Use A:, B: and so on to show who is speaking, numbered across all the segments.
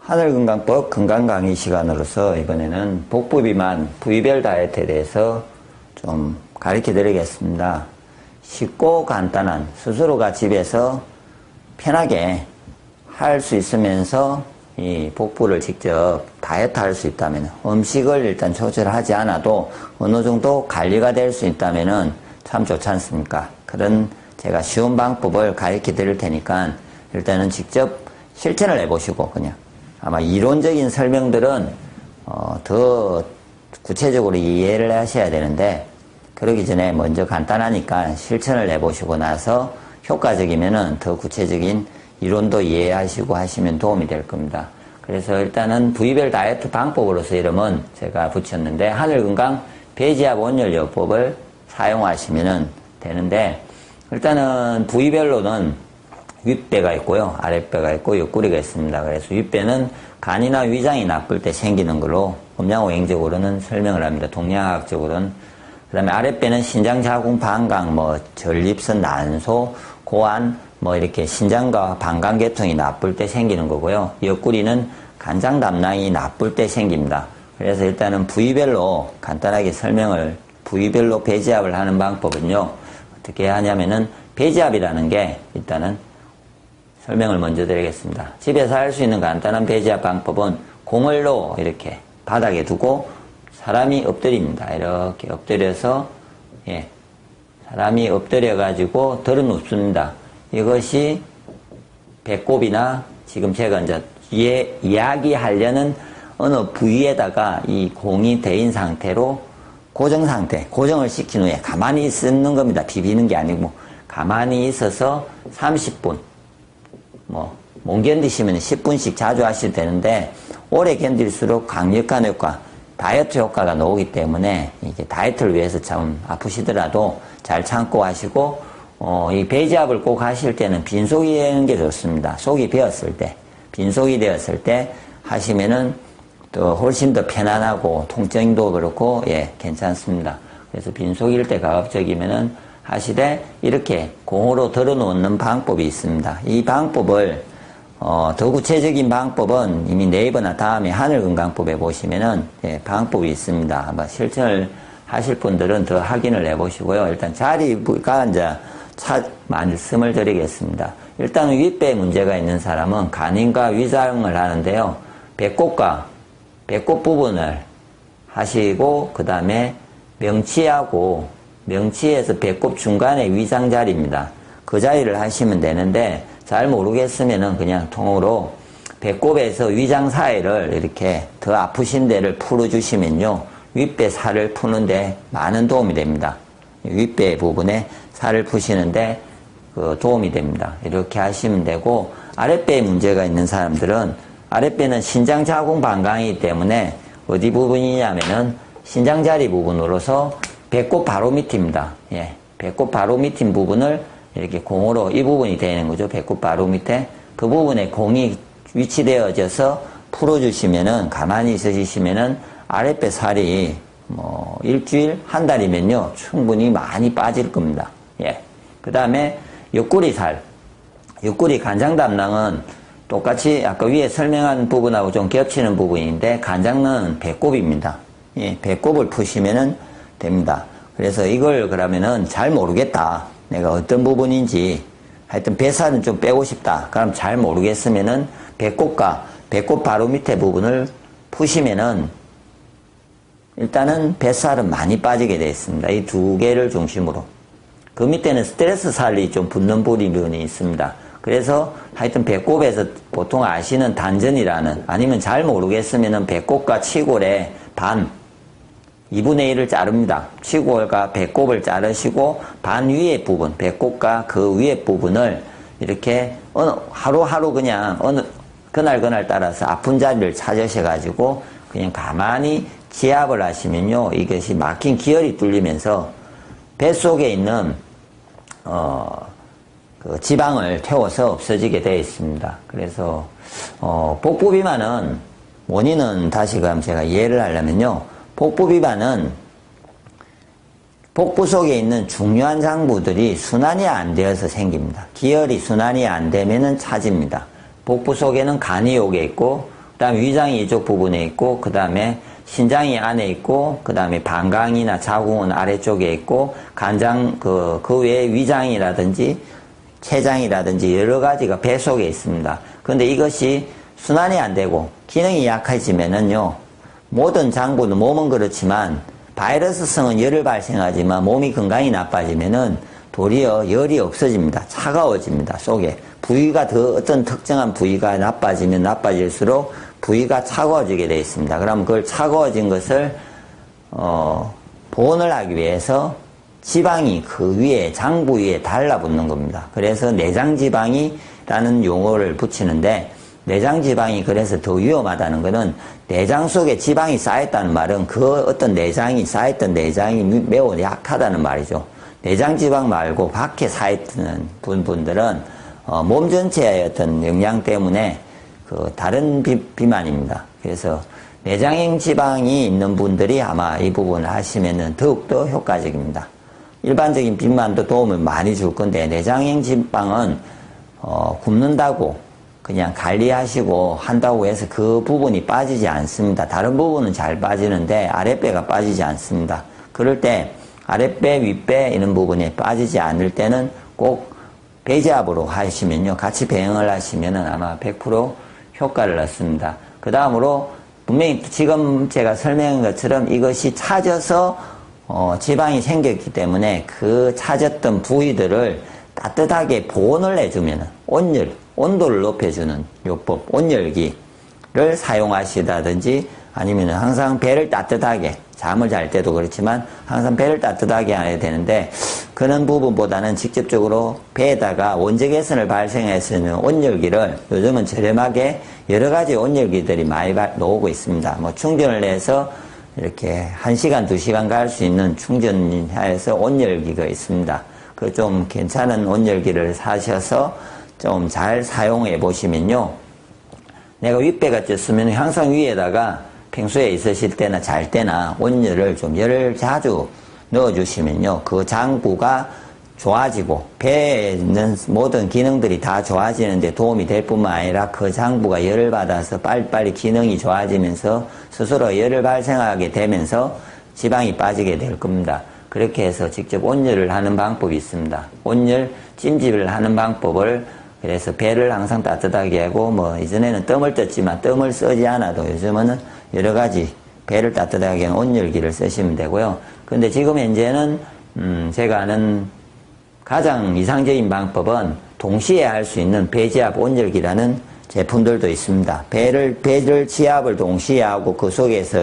A: 하늘건강법 건강강의 시간으로서 이번에는 복부 비만 부위별 다이어트에 대해서 좀 가르쳐 드리겠습니다. 쉽고 간단한 스스로가 집에서 편하게 할 수 있으면서 이 복부를 직접 다이어트 할 수 있다면, 음식을 일단 조절하지 않아도 어느 정도 관리가 될 수 있다면 참 좋지 않습니까? 그런 제가 쉬운 방법을 가르쳐 드릴 테니까 일단은 직접 실천을 해보시고, 그냥 아마 이론적인 설명들은 더 구체적으로 이해를 하셔야 되는데, 그러기 전에 먼저 간단하니까 실천을 해보시고 나서 효과적이면은 더 구체적인 이론도 이해하시고 하시면 도움이 될 겁니다. 그래서 일단은 부위별 다이어트 방법으로서 이름은 제가 붙였는데, 하늘건강 배지압 온열요법을 사용하시면 되는데, 일단은 부위별로는 윗배가 있고요, 아랫배가 있고 옆구리가 있습니다. 그래서 윗배는 간이나 위장이 나쁠 때 생기는 걸로 음양오행적으로는 설명을 합니다. 동양학적으로는. 그 다음에 아랫배는 신장 자궁, 방광, 전립선, 난소, 고안, 이렇게 신장과 방광계통이 나쁠 때 생기는 거고요. 옆구리는 간장 담낭이 나쁠 때 생깁니다. 그래서 일단은 부위별로 간단하게 부위별로 배지압을 하는 방법은요, 어떻게 하냐면은, 배지압이라는 게 일단은 설명을 먼저 드리겠습니다. 집에서 할 수 있는 간단한 배지압 방법은 공을로 이렇게 바닥에 두고 사람이 엎드립니다. 이렇게 엎드려서, 사람이 엎드려가지고 덜어 눕습니다. 이것이 배꼽이나 지금 제가 이제 이야기하려는 어느 부위에다가 이 공이 대인 상태로 고정을 시킨 후에 가만히 있는 겁니다. 비비는 게 아니고, 가만히 있어서 30분, 못 견디시면 10분씩 자주 하셔도 되는데, 오래 견딜수록 강력한 효과, 다이어트 효과가 나오기 때문에, 이게 다이어트를 위해서 참 아프시더라도 잘 참고 하시고, 이 배지압을 꼭 하실 때는 빈속이 되는 게 좋습니다. 속이 비었을 때, 빈속이 되었을 때 하시면은 또 훨씬 더 편안하고 통증도 그렇고, 괜찮습니다. 그래서 빈속일 때 가급적이면은 하시되, 이렇게 공으로 덜어 놓는 방법이 있습니다. 이 방법을, 더 구체적인 방법은 이미 네이버나 다음에 하늘건강법에 보시면은, 방법이 있습니다. 한번 실천을 하실 분들은 더 확인을 해 보시고요. 일단 자리가 이제 말씀을 드리겠습니다. 일단 윗배에 문제가 있는 사람은 간인과 위장을 하는데요. 배꼽 부분을 하시고, 그 다음에 명치에서 배꼽 중간에 위장 자리입니다. 그 자리를 하시면 되는데, 잘 모르겠으면은 그냥 통으로 배꼽에서 위장 사이를 이렇게 더 아프신 데를 풀어주시면요, 윗배 살을 푸는데 많은 도움이 됩니다. 윗배 부분에 살을 푸시는데 도움이 됩니다. 이렇게 하시면 되고, 아랫배에 문제가 있는 사람들은, 아랫배는 신장 자궁 방광이기 때문에 어디 부분이냐면은 신장자리 부분으로서 배꼽 바로 밑입니다. 배꼽 바로 밑인 부분을 이렇게 공으로, 이 부분이 되는 거죠. 배꼽 바로 밑에. 그 부분에 공이 위치되어져서 풀어주시면은, 가만히 있으시면은 아랫배 살이 일주일, 한 달이면요, 충분히 많이 빠질 겁니다. 그 다음에 옆구리 살. 옆구리 간장 담낭은 똑같이 아까 위에 설명한 부분하고 좀 겹치는 부분인데, 간장은 배꼽입니다. 배꼽을 푸시면은 됩니다. 그래서 이걸 그러면은 잘 모르겠다, 내가 어떤 부분인지, 하여튼 뱃살은 좀 빼고 싶다, 그럼 잘 모르겠으면은 배꼽과 배꼽 바로 밑에 부분을 푸시면은 일단은 뱃살은 많이 빠지게 되어 있습니다. 이 두 개를 중심으로. 그 밑에는 스트레스 살이 좀 붙는 부분이 있습니다. 그래서 하여튼 배꼽에서 보통 아시는 단전이라는, 아니면 잘 모르겠으면은 배꼽과 치골의 2분의 1을 자릅니다. 치골과 배꼽을 자르시고, 반 위의 부분, 배꼽과 그 위의 부분을 이렇게 하루하루 그냥 그날 따라서 아픈 자리를 찾으셔가지고 그냥 가만히 지압을 하시면요, 이것이 막힌 기혈이 뚫리면서 뱃속에 있는 그 지방을 태워서 없어지게 되어 있습니다. 그래서 복부 비만은 원인은 다시금 제가 이해를 하려면요, 복부 비만은 복부 속에 있는 중요한 장부들이 순환이 안 되어서 생깁니다. 기혈이 순환이 안 되면은 차집니다. 복부 속에는 간이 요게 있고, 다음에 위장이 이쪽 부분에 있고, 그 다음에 신장이 안에 있고, 그 다음에 방광이나 자궁은 아래쪽에 있고, 간장, 그 외에 위장이라든지, 췌장이라든지 여러 가지가 배 속에 있습니다. 그런데 이것이 순환이 안 되고, 기능이 약해지면은요, 모든 장부는 몸은 그렇지만, 바이러스성은 열을 발생하지만 몸이 건강이 나빠지면은 도리어 열이 없어집니다. 차가워집니다. 속에. 부위가 더 어떤 특정한 부위가 나빠지면 나빠질수록 부위가 차가워지게 되어 있습니다. 그럼 그걸 차가워진 것을 보온을 하기 위해서 지방이 그 위에 장부 위에 달라붙는 겁니다. 그래서 내장지방이라는 용어를 붙이는데 내장지방이 그래서 더 위험하다는 것은 내장 속에 지방이 쌓였다는 말은 그 어떤 내장이 쌓였던 내장이 매우 약하다는 말이죠. 내장지방 말고 밖에 쌓였던 분들은 몸 전체의 어떤 영양 때문에 그 다른 비만입니다. 그래서 내장형 지방이 있는 분들이 아마 이 부분을 하시면은 더욱더 효과적입니다. 일반적인 비만도 도움을 많이 줄 건데 내장형 지방은 굶는다고 그냥 관리하시고 한다고 해서 그 부분이 빠지지 않습니다. 다른 부분은 잘 빠지는데 아랫배가 빠지지 않습니다. 그럴 때 아랫배, 윗배 이런 부분이 빠지지 않을 때는 꼭 배제압으로 하시면요. 같이 배영을 하시면은 아마 100% 효과를 얻습니다. 그 다음으로 분명히 지금 제가 설명한 것처럼 이것이 차져서 지방이 생겼기 때문에 그 차졌던 부위들을 따뜻하게 보온을 해주면은 온도를 높여주는 요법, 온열기를 사용하시다든지 아니면 항상 배를 따뜻하게, 잠을 잘 때도 그렇지만 항상 배를 따뜻하게 해야 되는데 그런 부분보다는 직접적으로 배에다가 원적외선을 발생할 수 있는 온열기를 요즘은 저렴하게 여러 가지 온열기들이 많이 나오고 있습니다. 뭐 충전을 해서 이렇게 1시간, 2시간 갈 수 있는 충전해서 온열기가 있습니다. 그 좀 괜찮은 온열기를 사셔서 좀 잘 사용해 보시면요. 내가 윗배가 쪘으면 항상 위에다가 평소에 있으실 때나 잘 때나 온열을 좀 열을 자주 넣어주시면요. 그 장부가 좋아지고 배에 있는 모든 기능들이 다 좋아지는데 도움이 될 뿐만 아니라 그 장부가 열을 받아서 빨리빨리 기능이 좋아지면서 스스로 열을 발생하게 되면서 지방이 빠지게 될 겁니다. 그렇게 해서 직접 온열을 하는 방법이 있습니다. 온열 찜질을 하는 방법을 그래서 배를 항상 따뜻하게 하고 뭐 이전에는 뜸을 떴지만 뜸을 쓰지 않아도 요즘은 여러 가지 배를 따뜻하게 하는 온열기를 쓰시면 되고요. 근데 지금 현재는 제가 아는 가장 이상적인 방법은 동시에 할 수 있는 배지압 온열기라는 제품들도 있습니다. 배를 지압을 동시에 하고 그 속에서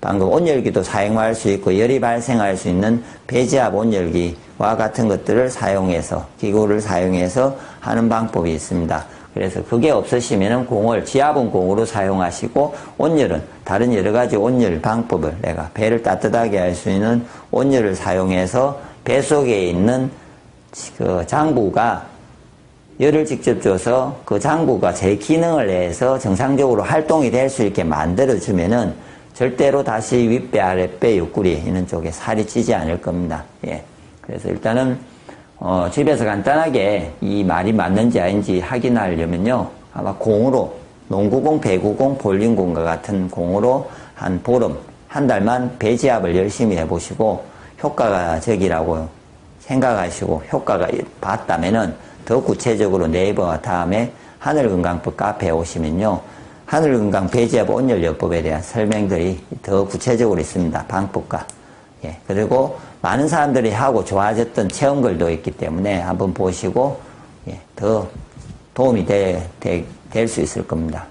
A: 방금 온열기도 사용할 수 있고 열이 발생할 수 있는 배지압 온열기와 같은 것들을 사용해서 기구를 사용해서 하는 방법이 있습니다. 그래서 그게 없으시면은 지압은 공으로 사용하시고 온열은 다른 여러 가지 온열 방법을 내가 배를 따뜻하게 할 수 있는 온열을 사용해서 배 속에 있는 그 장부가 열을 직접 줘서 그 장부가 제 기능을 내서 정상적으로 활동이 될 수 있게 만들어주면은 절대로 다시 윗배, 아랫배, 옆구리 있는 쪽에 살이 찌지 않을 겁니다. 예. 그래서 일단은 집에서 간단하게 이 말이 맞는지 아닌지 확인하려면요. 아마 공으로 농구공, 배구공, 볼링공과 같은 공으로 한 보름, 한 달만 배지압을 열심히 해보시고 효과가 적이라고 생각하시고 효과가 봤다면은 더 구체적으로 네이버와 다음에 하늘건강법 카페에 오시면요. 하늘건강 배지압 온열요법에 대한 설명들이 더 구체적으로 있습니다. 방법과. 예. 그리고 많은 사람들이 하고 좋아졌던 체험글도 있기 때문에 한번 보시고, 예. 더 도움이 될 수 있을 겁니다.